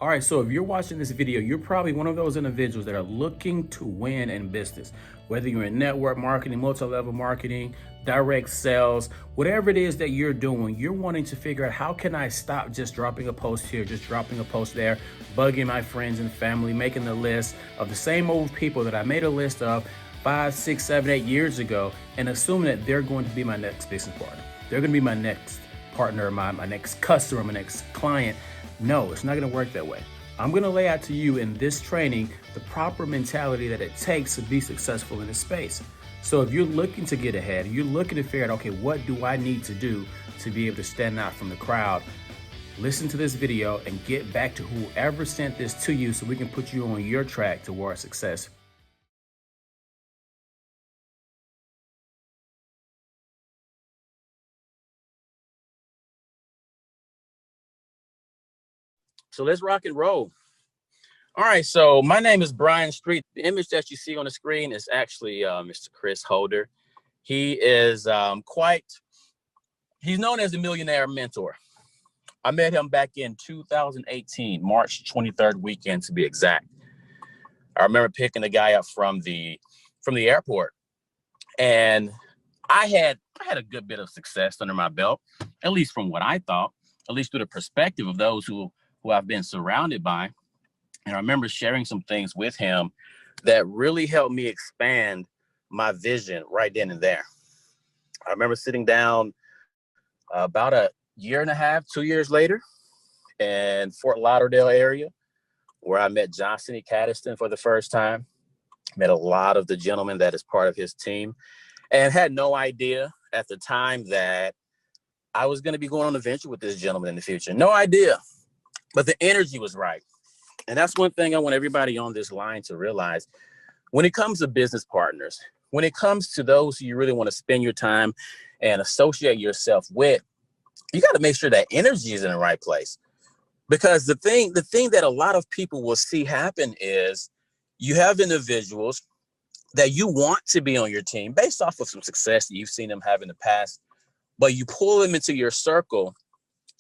All right, so if you're watching this video, you're probably one of those individuals that are looking to win in business. Whether you're in network marketing, multi-level marketing, direct sales, whatever it is that you're doing, you're wanting to figure out how can I stop just dropping a post here, just dropping a post there, bugging my friends and family, making the list of the same old people that I made a list of 5, 6, 7, 8 years ago, and assuming that they're going to be my next business partner. They're going to be my next partner, my next customer, my next client. No, it's not going to work that way. I'm going to lay out to you in this training the proper mentality that it takes to be successful in this space. So if you're looking to get ahead, you're looking to figure out, okay, what do I need to do to be able to stand out from the crowd? Listen to this video and get back to whoever sent this to you so we can put you on your track towards success. So let's rock and roll. All right, so my name is Brian Street. The image that you see on the screen is actually Mr. Chris Holder. He is he's known as the Millionaire Mentor. I met him back in 2018, March 23rd weekend to be exact. I remember picking the guy up from the airport, and I had a good bit of success under my belt, at least from what I thought, at least through the perspective of those who I've been surrounded by. And I remember sharing some things with him that really helped me expand my vision right then and there. I remember sitting down about a year and a half, 2 years later in Fort Lauderdale area, where I met Johnson E. Caddiston for the first time, met a lot of the gentlemen that is part of his team, and had no idea at the time that I was going to be going on a venture with this gentleman in the future. No idea, but the energy was right. And that's one thing I want everybody on this line to realize. When it comes to business partners, when it comes to those who you really want to spend your time and associate yourself with, you got to make sure that energy is in the right place. Because the thing that a lot of people will see happen is you have individuals that you want to be on your team based off of some success that you've seen them have in the past, but you pull them into your circle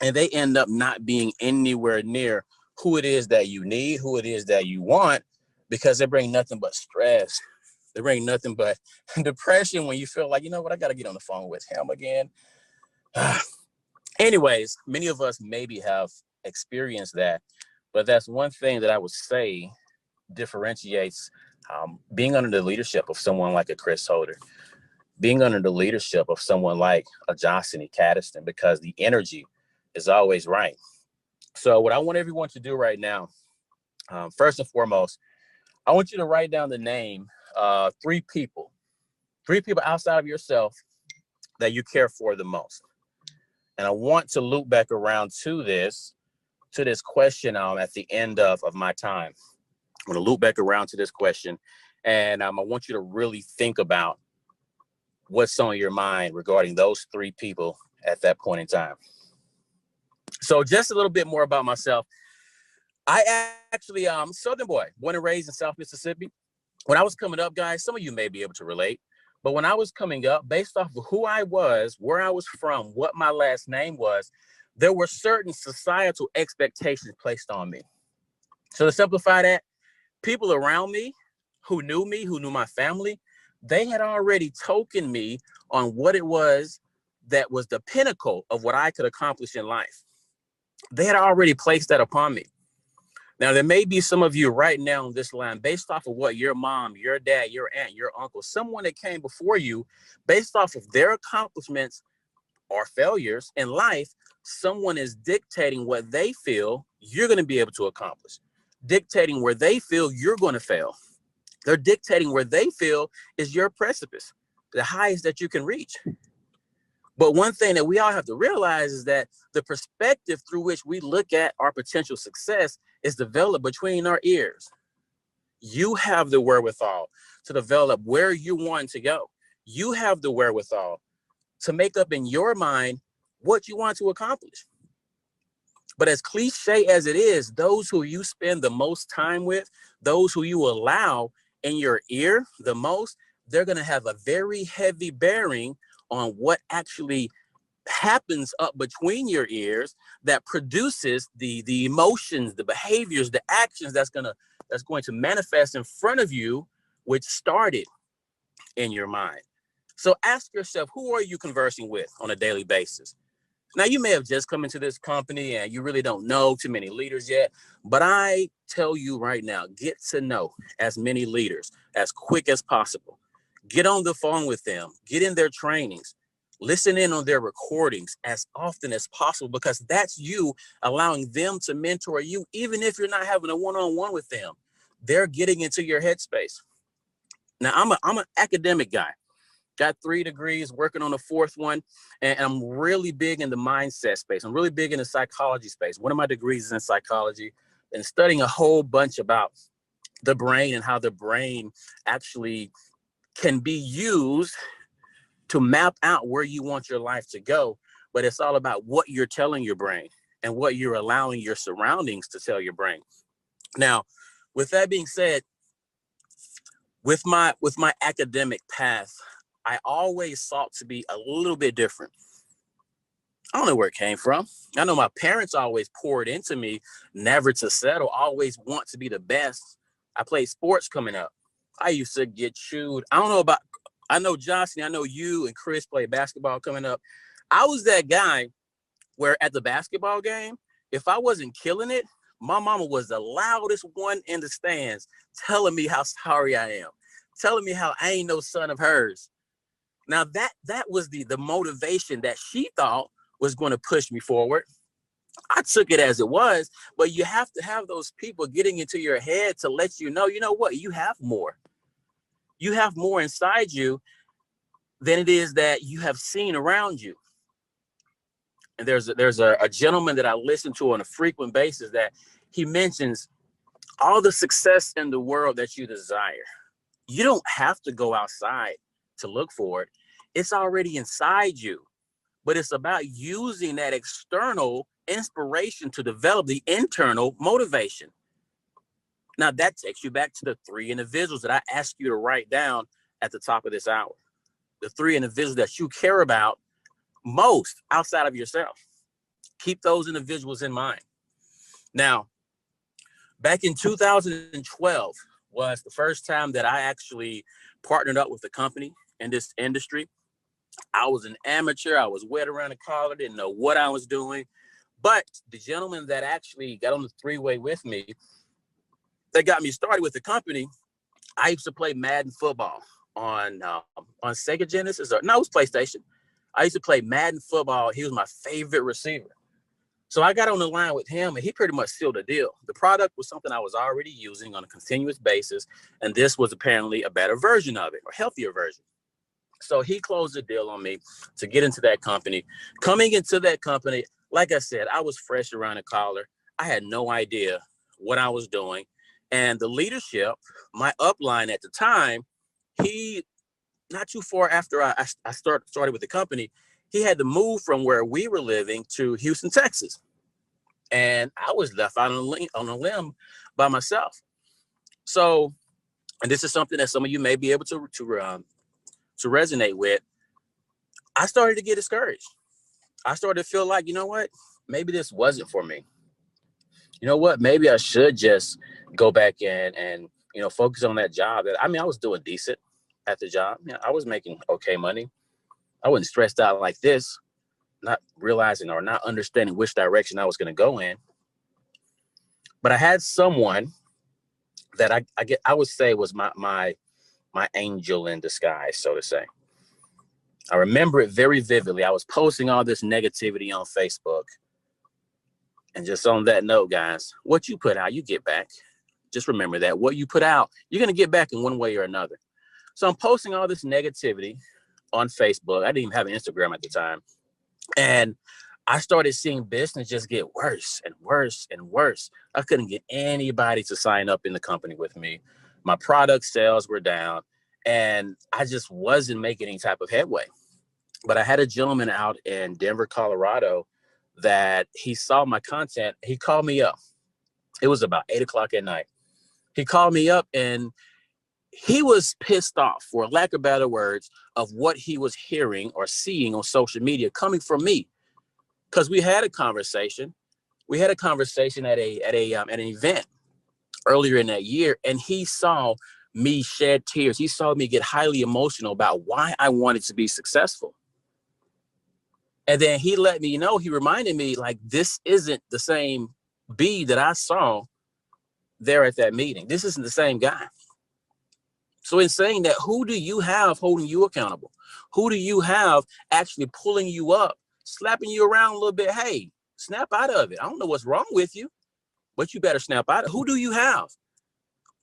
and they end up not being anywhere near who it is that you need, who it is that you want, because they bring nothing but stress. They bring nothing but depression when you feel like, you know what, I got to get on the phone with him again. Anyways, many of us maybe have experienced that, but that's one thing that I would say differentiates being under the leadership of someone like a Chris Holder, being under the leadership of someone like a Johnson E. Caddiston, because the energy is always right. So what I want everyone to do right now, first and foremost, I want you to write down the name, three people outside of yourself that you care for the most. And I want to loop back around to this question at the end of my time. I'm going to loop back around to this question, and I want you to really think about what's on your mind regarding those three people at that point in time. So just a little bit more about myself. I actually Southern boy, born and raised in South Mississippi. When I was coming up, guys, some of you may be able to relate, but when I was coming up, based off of who I was, where I was from, what my last name was, there were certain societal expectations placed on me. So to simplify that, people around me who knew my family, they had already tokened me on what it was that was the pinnacle of what I could accomplish in life. They had already placed that upon me. Now, there may be some of you right now on this line, based off of what your mom, your dad, your aunt, your uncle, someone that came before you, based off of their accomplishments or failures in life, someone is dictating what they feel you're going to be able to accomplish, dictating where they feel you're going to fail. They're dictating where they feel is your precipice, the highest that you can reach. But one thing that we all have to realize is that the perspective through which we look at our potential success is developed between our ears. You have the wherewithal to develop where you want to go. You have the wherewithal to make up in your mind what you want to accomplish. But as cliche as it is, those who you spend the most time with, those who you allow in your ear the most, they're going to have a very heavy bearing on what actually happens up between your ears that produces the emotions, the behaviors, the actions that's going to manifest in front of you, which started in your mind. So ask yourself, who are you conversing with on a daily basis? Now, you may have just come into this company and you really don't know too many leaders yet, but I tell you right now, get to know as many leaders as quick as possible. Get on the phone with them, get in their trainings, listen in on their recordings as often as possible, because that's you allowing them to mentor you, even if you're not having a one-on-one with them. They're getting into your headspace. Now, I'm an academic guy. Got 3 degrees, working on a 4th one. And I'm really big in the mindset space. I'm really big in the psychology space. One of my degrees is in psychology, and studying a whole bunch about the brain and how the brain actually can be used to map out where you want your life to go. But it's all about what you're telling your brain and what you're allowing your surroundings to tell your brain. Now, with that being said, with my academic path, I always sought to be a little bit different. I don't know where it came from. I know my parents always poured into me, never to settle, always want to be the best. I played sports coming up. I used to get chewed. I know Johnson, I know you and Chris played basketball coming up. I was that guy where at the basketball game, if I wasn't killing it, my mama was the loudest one in the stands telling me how sorry I am, telling me how I ain't no son of hers. Now that was the motivation that she thought was going to push me forward. I took it as it was, but you have to have those people getting into your head to let you know what, you have more. You have more inside you than it is that you have seen around you. And there's a gentleman that I listen to on a frequent basis that he mentions all the success in the world that you desire. You don't have to go outside to look for it. It's already inside you, but it's about using that external inspiration to develop the internal motivation. Now that takes you back to the 3 individuals that I asked you to write down at the top of this hour. The 3 individuals that you care about most outside of yourself. Keep those individuals in mind. Now, back in 2012 was the first time that I actually partnered up with a company in this industry. I was an amateur. I was wet around the collar, didn't know what I was doing. But the gentleman that actually got on the 3-way with me, that got me started with the company, I used to play Madden football on Sega Genesis. No, it was PlayStation. I used to play Madden football. He was my favorite receiver. So I got on the line with him, and he pretty much sealed the deal. The product was something I was already using on a continuous basis, and this was apparently a better version of it, or healthier version. So he closed the deal on me to get into that company. Coming into that company, like I said, I was fresh around the collar. I had no idea what I was doing. And the leadership, my upline at the time, he, not too far after I started with the company, he had to move from where we were living to Houston, Texas. And I was left out on a limb by myself. So, and this is something that some of you may be able to resonate with. I started to get discouraged. I started to feel like, you know what, maybe this wasn't for me. You know what, maybe I should just go back and focus on that job. I was doing decent at the job. I was making okay money. I wasn't stressed out like this, not realizing or not understanding which direction I was going to go in. But I had someone that I would say was my angel in disguise, so to say. I remember it very vividly. I was posting all this negativity on Facebook. And just on that note, guys, what you put out, you get back. Just remember that. What you put out, you're going to get back in one way or another. So I'm posting all this negativity on Facebook. I didn't even have an Instagram at the time. And I started seeing business just get worse and worse and worse. I couldn't get anybody to sign up in the company with me. My product sales were down, and I just wasn't making any type of headway. But I had a gentleman out in Denver, Colorado, that he saw my content. He called me up. It was about 8 o'clock at night. He called me up, and he was pissed off, for lack of better words, of what he was hearing or seeing on social media coming from me. Because we had a conversation. We had a conversation at an event earlier in that year, and he saw me shed tears. He saw me get highly emotional about why I wanted to be successful. And then he let me know, he reminded me, like, this isn't the same B that I saw there at that meeting. This isn't the same guy. So in saying that, who do you have holding you accountable? Who do you have actually pulling you up, slapping you around a little bit? Hey, snap out of it. I don't know what's wrong with you, but you better snap out of it. Who do you have?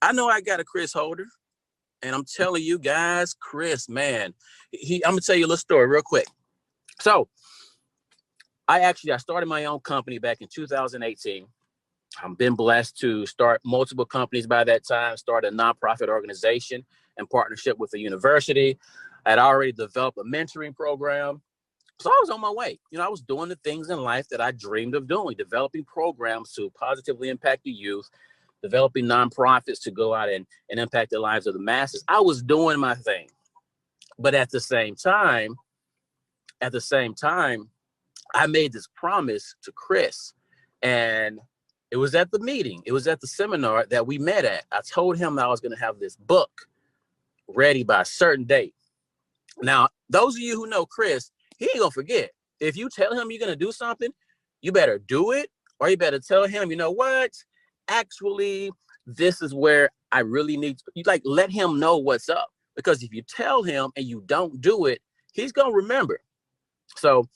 I know I got a Chris Holder, and I'm telling you guys, Chris, man, I'm gonna tell you a little story real quick. So I started my own company back in 2018. I've been blessed to start multiple companies by that time, start a nonprofit organization in partnership with a university. I'd already developed a mentoring program. So I was on my way. I was doing the things in life that I dreamed of doing, developing programs to positively impact the youth, developing nonprofits to go out and impact the lives of the masses. I was doing my thing. But at the same time, I made this promise to Chris, and it was at the meeting. It was at the seminar that we met at. I told him that I was going to have this book ready by a certain date. Now, those of you who know Chris, he ain't going to forget. If you tell him you're going to do something, you better do it, or you better tell him, you know what? Actually, this is where I really need you, like, let him know what's up. Because if you tell him and you don't do it, he's going to remember. So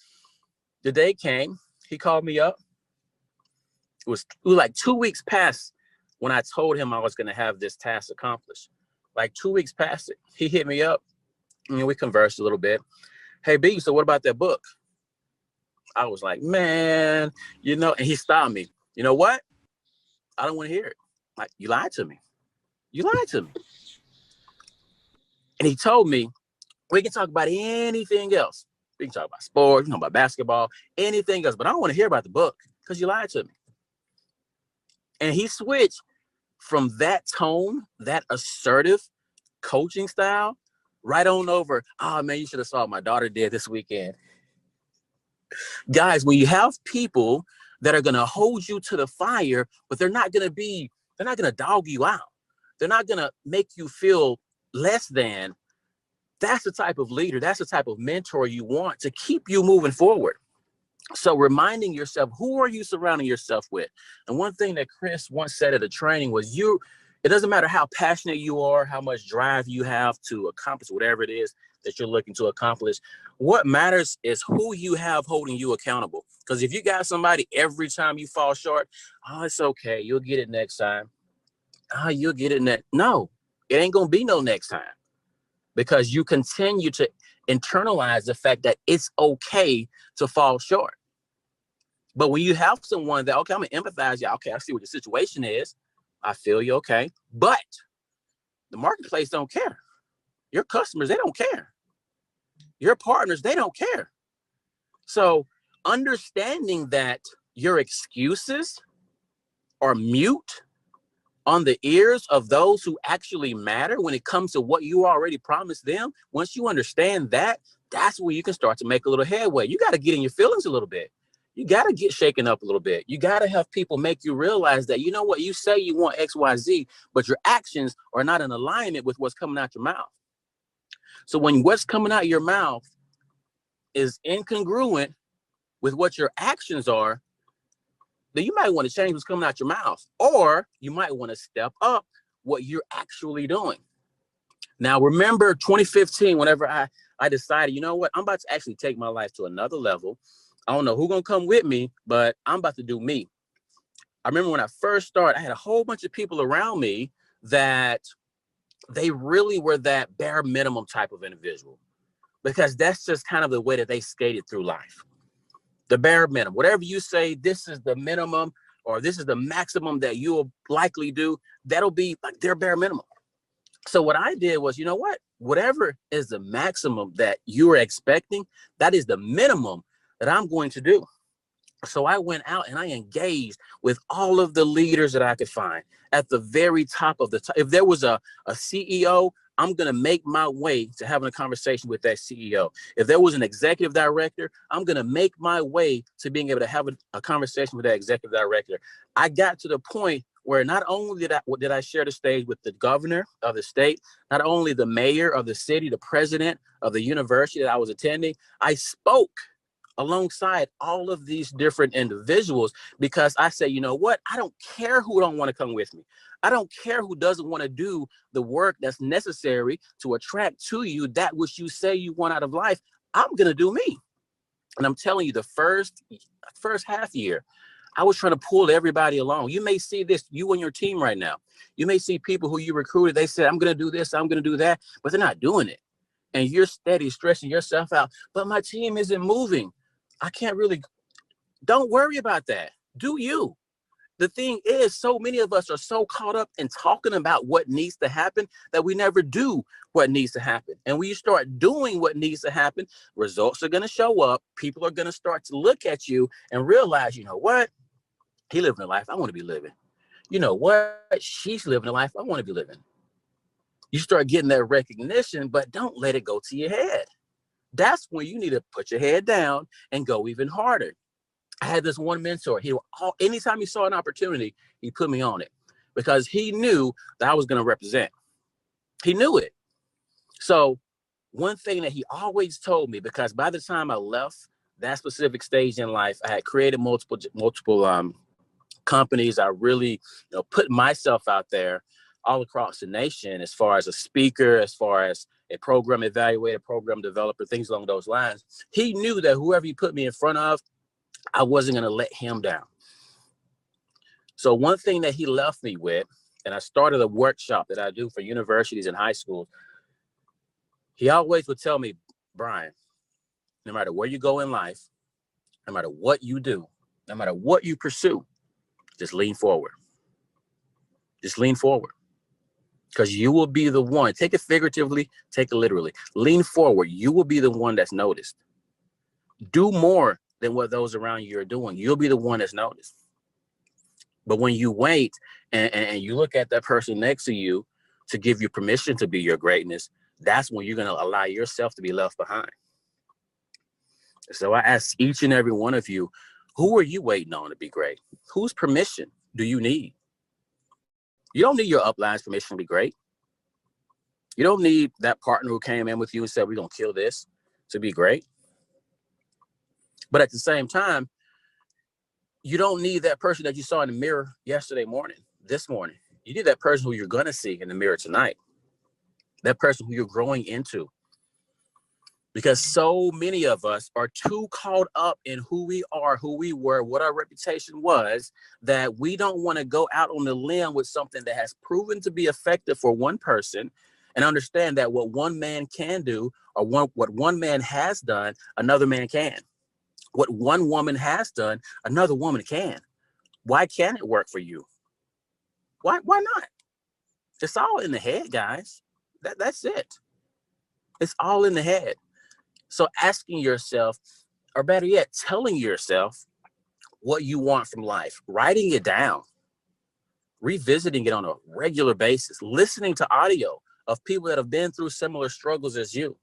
the day came, he called me up. It was like 2 weeks past when I told him I was going to have this task accomplished. Like 2 weeks past it, he hit me up, and we conversed a little bit. Hey, B, so what about that book? I was like, man, and he stopped me. You know what? I don't want to hear it. Like, you lied to me. You lied to me. And he told me, we can talk about anything else. We can talk about sports, we can talk about basketball, anything else, but I don't want to hear about the book because you lied to me. And he switched from that tone, that assertive coaching style, right on over, oh man, you should have saw what my daughter did this weekend. Guys, when you have people that are going to hold you to the fire, but they're not going to dog you out. They're not going to make you feel less than. That's the type of leader, that's the type of mentor you want to keep you moving forward. So reminding yourself, who are you surrounding yourself with? And one thing that Chris once said at a training was, it doesn't matter how passionate you are, how much drive you have to accomplish whatever it is that you're looking to accomplish. What matters is who you have holding you accountable. Because if you got somebody every time you fall short, oh, it's okay, you'll get it next time. You'll get it next. No, it ain't going to be no next time. Because you continue to internalize the fact that it's okay to fall short. But when you have someone that, okay, I'm going to empathize, yeah, okay, I see what the situation is. I feel you, okay. But the marketplace don't care. Your customers, they don't care. Your partners, they don't care. So understanding that your excuses are mute on the ears of those who actually matter when it comes to what you already promised them, once you understand that, that's where you can start to make a little headway. You got to get in your feelings a little bit. You got to get shaken up a little bit. You got to have people make you realize that, you know what, you say you want X, Y, Z, but your actions are not in alignment with what's coming out your mouth. So when what's coming out your mouth is incongruent with what your actions are, then you might want to change what's coming out your mouth, or you might want to step up what you're actually doing. Now, remember 2015, whenever I decided, you know what, I'm about to actually take my life to another level. I don't know who's going to come with me, but I'm about to do me. I remember when I first started, I had a whole bunch of people around me that they really were that bare minimum type of individual, because that's just kind of the way that they skated through life. The bare minimum, whatever you say, this is the minimum, or this is the maximum that you'll likely do, that'll be like their bare minimum. So what I did was, you know what, whatever is the maximum that you're expecting, that is the minimum that I'm going to do. So I went out and I engaged with all of the leaders that I could find at the very top of the top. If there was a CEO, I'm going to make my way to having a conversation with that CEO. If there was an executive director, I'm going to make my way to being able to have a conversation with that executive director. I got to the point where not only did I share the stage with the governor of the state, not only the mayor of the city, the president of the university that I was attending, I spoke alongside all of these different individuals, because I say, you know what? I don't care who don't want to come with me. I don't care who doesn't want to do the work that's necessary to attract to you that which you say you want out of life. I'm going to do me. And I'm telling you, the first half year, I was trying to pull everybody along. You may see this, you and your team right now. You may see people who you recruited. They said, I'm going to do this, I'm going to do that, but they're not doing it. And you're steady stressing yourself out. But my team isn't moving. I can't really, don't worry about that. Do you? The thing is, so many of us are so caught up in talking about what needs to happen that we never do what needs to happen. And when you start doing what needs to happen, results are going to show up. People are going to start to look at you and realize, you know what? He living a life I want to be living. You know what? She's living a life I want to be living. You start getting that recognition, but don't let it go to your head. That's when you need to put your head down and go even harder. I had this one mentor. Anytime he saw an opportunity, he put me on it because he knew that I was going to represent. He knew it. So one thing that he always told me, because by the time I left that specific stage in life, I had created multiple companies. I really, put myself out there all across the nation as far as a speaker, as far as a program evaluator, program developer, things along those lines. He knew that whoever he put me in front of, I wasn't going to let him down. So one thing that he left me with, and I started a workshop that I do for universities and high schools. He always would tell me, Brian, no matter where you go in life, no matter what you do, no matter what you pursue, just lean forward. Just lean forward. Because you will be the one. Take it figuratively, take it literally. Lean forward. You will be the one that's noticed. Do more than what those around you are doing. You'll be the one that's noticed. But when you wait and you look at that person next to you to give you permission to be your greatness, that's when you're going to allow yourself to be left behind. So I ask each and every one of you, who are you waiting on to be great? Whose permission do you need? You don't need your upline's permission to be great. You don't need that partner who came in with you and said, we're going to kill this to be great. But at the same time, you don't need that person that you saw in the mirror yesterday morning, this morning. You need that person who you're going to see in the mirror tonight. That person who you're growing into. Because so many of us are too caught up in who we are, who we were, what our reputation was, that we don't want to go out on the limb with something that has proven to be effective for one person and understand that what one man can do or what one man has done, another man can. What one woman has done, another woman can. Why can't it work for you? Why not? It's all in the head, guys. That's it. It's all in the head. So asking yourself, or better yet, telling yourself what you want from life, writing it down, revisiting it on a regular basis, listening to audio of people that have been through similar struggles as you,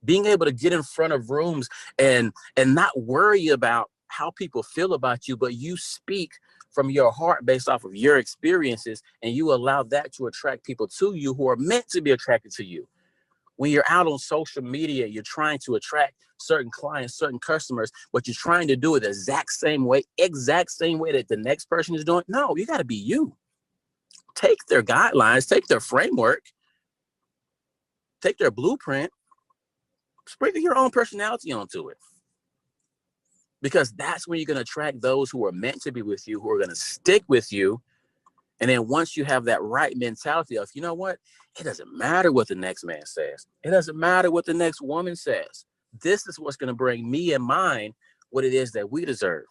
being able to get in front of rooms and not worry about how people feel about you, but you speak from your heart based off of your experiences, and you allow that to attract people to you who are meant to be attracted to you. When you're out on social media, you're trying to attract certain clients, certain customers, but you're trying to do it the exact same way that the next person is doing. No, you got to be you. Take their guidelines, take their framework, take their blueprint, sprinkle your own personality onto it. Because that's when you're going to attract those who are meant to be with you, who are going to stick with you. And then once you have that right mentality of, you know what, it doesn't matter what the next man says. It doesn't matter what the next woman says. This is what's going to bring me and mine what it is that we deserve.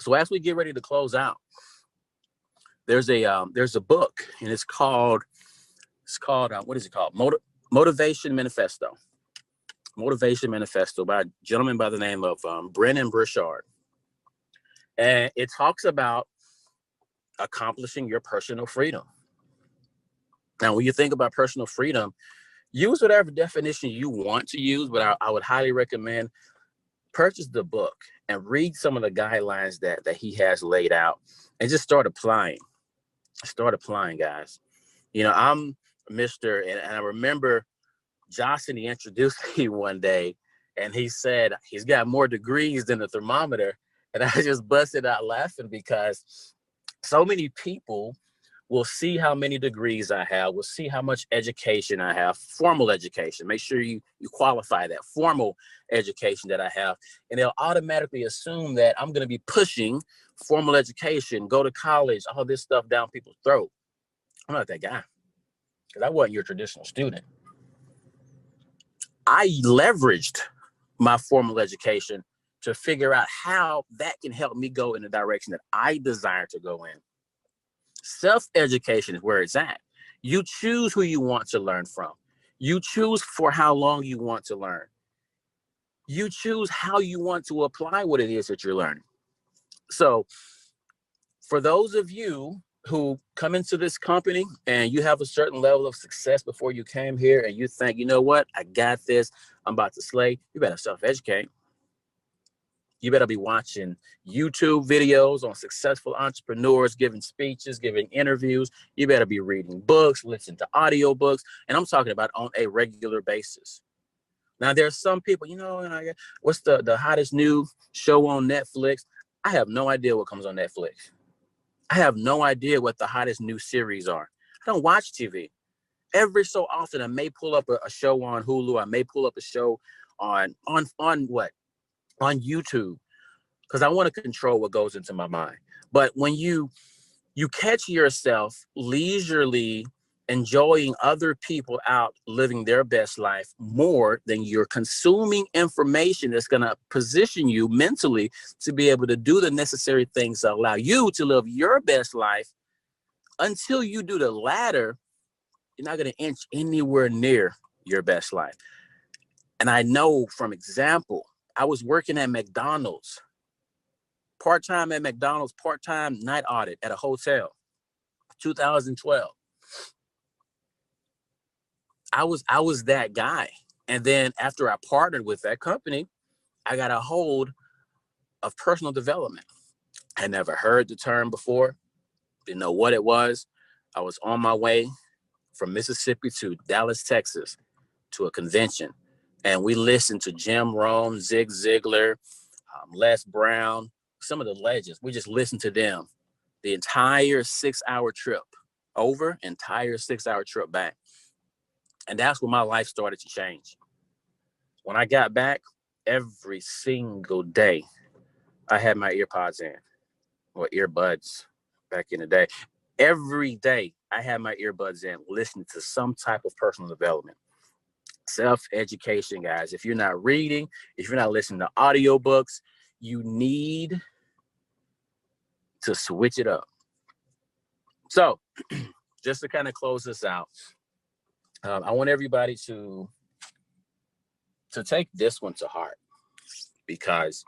So as we get ready to close out, there's a book, and it's called what is it called? Motivation Manifesto. Motivation Manifesto by a gentleman by the name of Brennan Burchard. And it talks about accomplishing your personal freedom. Now, when you think about personal freedom, use whatever definition you want to use, but I would highly recommend purchase the book and read some of the guidelines that he has laid out and just start applying. Start applying, guys. You know, I'm Mr. And I remember Johnson, he introduced me one day and he said he's got more degrees than the thermometer. And I just busted out laughing because so many people will see how many degrees I have, will see how much education I have, formal education. Make sure you qualify that formal education that I have. And they'll automatically assume that I'm going to be pushing formal education, go to college, all this stuff down people's throat. I'm not that guy because I wasn't your traditional student. I leveraged my formal education to figure out how that can help me go in the direction that I desire to go in. Self-education is where it's at. You choose who you want to learn from. You choose for how long you want to learn. You choose how you want to apply what it is that you're learning. So for those of you who come into this company and you have a certain level of success before you came here and you think, you know what, I got this, I'm about to slay, you better self-educate. You better be watching YouTube videos on successful entrepreneurs, giving speeches, giving interviews. You better be reading books, listening to audiobooks. And I'm talking about on a regular basis. Now, there's some people, you know, what's the hottest new show on Netflix? I have no idea what comes on Netflix. I have no idea what the hottest new series are. I don't watch TV. Every so often, I may pull up a show on Hulu. I may pull up a show on what? On YouTube, because I want to control what goes into my mind. But when you catch yourself leisurely enjoying other people out living their best life more than you're consuming information that's going to position you mentally to be able to do the necessary things that allow you to live your best life, until you do the latter, you're not going to inch anywhere near your best life. And I know from example, I was working at McDonald's, part-time at McDonald's, part-time night audit at a hotel, 2012. I was that guy. And then after I partnered with that company, I got a hold of personal development. I never heard the term before, didn't know what it was. I was on my way from Mississippi to Dallas, Texas, to a convention. And we listened to Jim Rohn, Zig Ziglar, Les Brown, some of the legends. We just listened to them the entire 6-hour trip over, entire 6-hour trip back. And that's when my life started to change. When I got back, every single day, I had my earpods in, or earbuds back in the day. Every day, I had my earbuds in, listening to some type of personal development. Self-education, guys. If you're not reading, if you're not listening to audiobooks, you need to switch it up. So just to kind of close this out, I want everybody to take this one to heart, because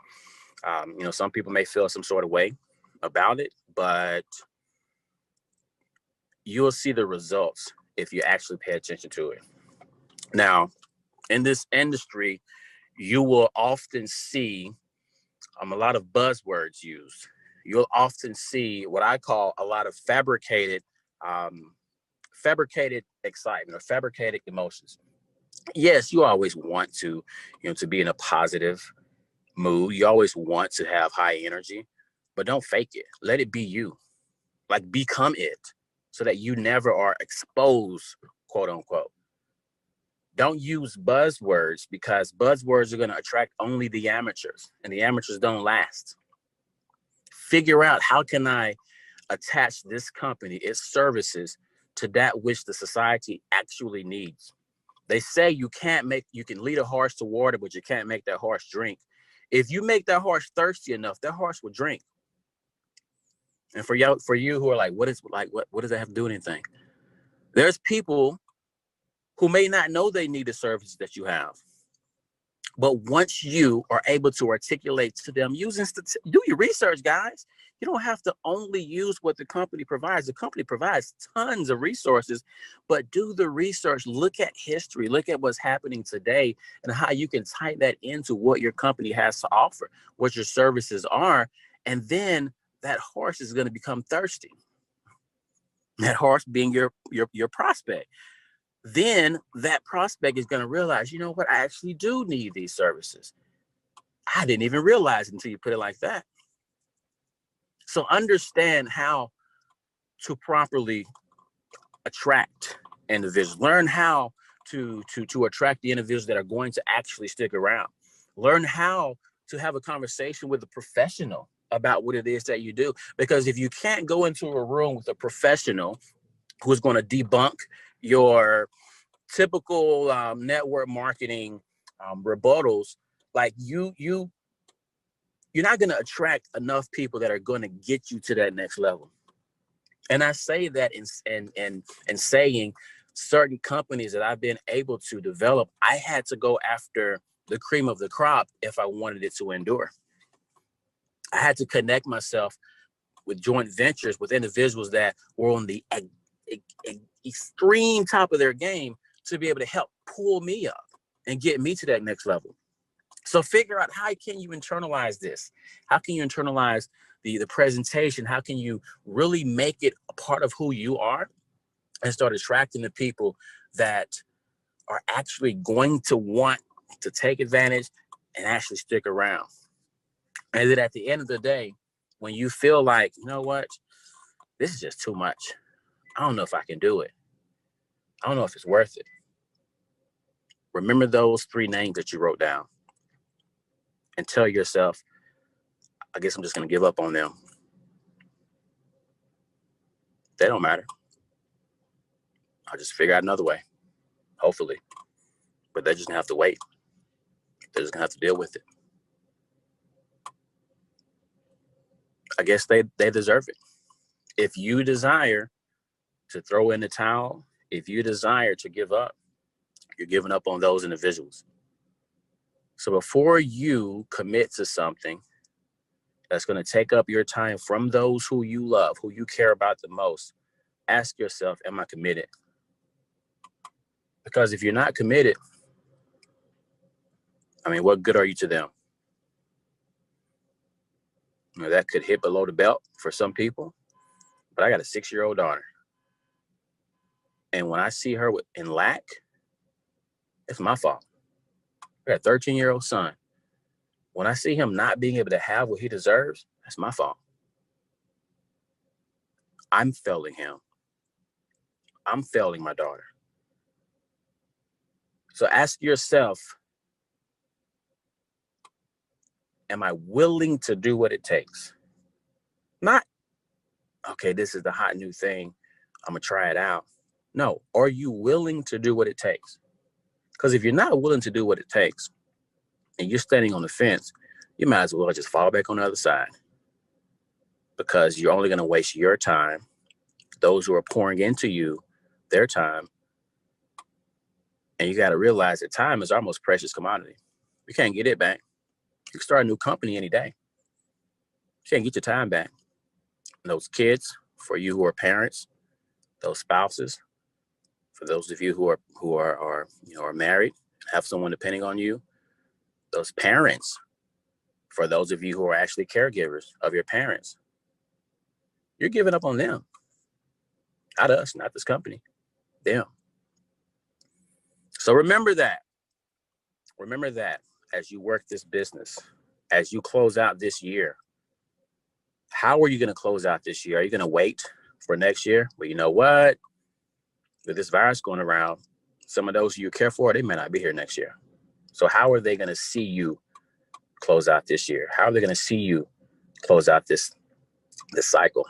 some people may feel some sort of way about it, but you'll see the results if you actually pay attention to it. Now, in this industry, you will often see a lot of buzzwords used. You'll often see what I call a lot of fabricated excitement or fabricated emotions. Yes, you always want to be in a positive mood. You always want to have high energy, but don't fake it. Let it be you. Like, become it, so that you never are exposed, quote unquote. Don't use buzzwords, because buzzwords are going to attract only the amateurs, and the amateurs don't last. Figure out, how can I attach this company, its services, to that which the society actually needs. They say you can lead a horse to water, but you can't make that horse drink. If you make that horse thirsty enough, that horse will drink. And for you who are like, what does that have to do with anything? There's people who may not know they need the services that you have. But once you are able to articulate to them using, do your research, guys. You don't have to only use what the company provides. The company provides tons of resources, but do the research. Look at history. Look at what's happening today and how you can tie that into what your company has to offer, what your services are. And then that horse is going to become thirsty. That horse being your prospect. Then that prospect is going to realize, you know what, I actually do need these services. I didn't even realize it until you put it like that. So understand how to properly attract individuals. Learn how to attract the individuals that are going to actually stick around. Learn how to have a conversation with a professional about what it is that you do. Because if you can't go into a room with a professional who's going to debunk your typical network marketing rebuttals, like you're not going to attract enough people that are going to get you to that next level. And I say that in saying certain companies that I've been able to develop, I had to go after the cream of the crop if I wanted it to endure. I had to connect myself with joint ventures with individuals that were on the extreme top of their game to be able to help pull me up and get me to that next level. So figure out, how can you internalize this? How can you internalize the presentation? How can you really make it a part of who you are and start attracting the people that are actually going to want to take advantage and actually stick around? And then at the end of the day, when you feel like, you know what, this is just too much. I don't know if I can do it. I don't know if it's worth it. Remember those 3 names that you wrote down and tell yourself, I guess I'm just going to give up on them. They don't matter. I'll just figure out another way, hopefully. But they're just going to have to wait. They're just going to have to deal with it. I guess they deserve it. If you desire to throw in the towel, if you desire to give up, you're giving up on those individuals. So before you commit to something that's going to take up your time from those who you love, who you care about the most, ask yourself, am I committed? Because if you're not committed, I mean, what good are you to them? You know, that could hit below the belt for some people, but I got a 6-year-old daughter. And when I see her in lack, it's my fault. I got a 13-year-old son. When I see him not being able to have what he deserves, that's my fault. I'm failing him. I'm failing my daughter. So ask yourself, am I willing to do what it takes? Not, okay, this is the hot new thing, I'm going to try it out. No, are you willing to do what it takes? Because if you're not willing to do what it takes and you're standing on the fence, you might as well just fall back on the other side, because you're only going to waste your time, those who are pouring into you, their time. And you got to realize that time is our most precious commodity. You can't get it back. You can start a new company any day. You can't get your time back. And those kids, for you who are parents, those spouses, for those of you who are married, have someone depending on you, those parents, for those of you who are actually caregivers of your parents, you're giving up on them. Not us, not this company, them. So remember that. Remember that as you work this business, as you close out this year. How are you going to close out this year? Are you going to wait for next year? Well, you know what? With this virus going around, some of those you care for, they may not be here next year. So how are they going to see you close out this year? How are they going to see you close out this cycle?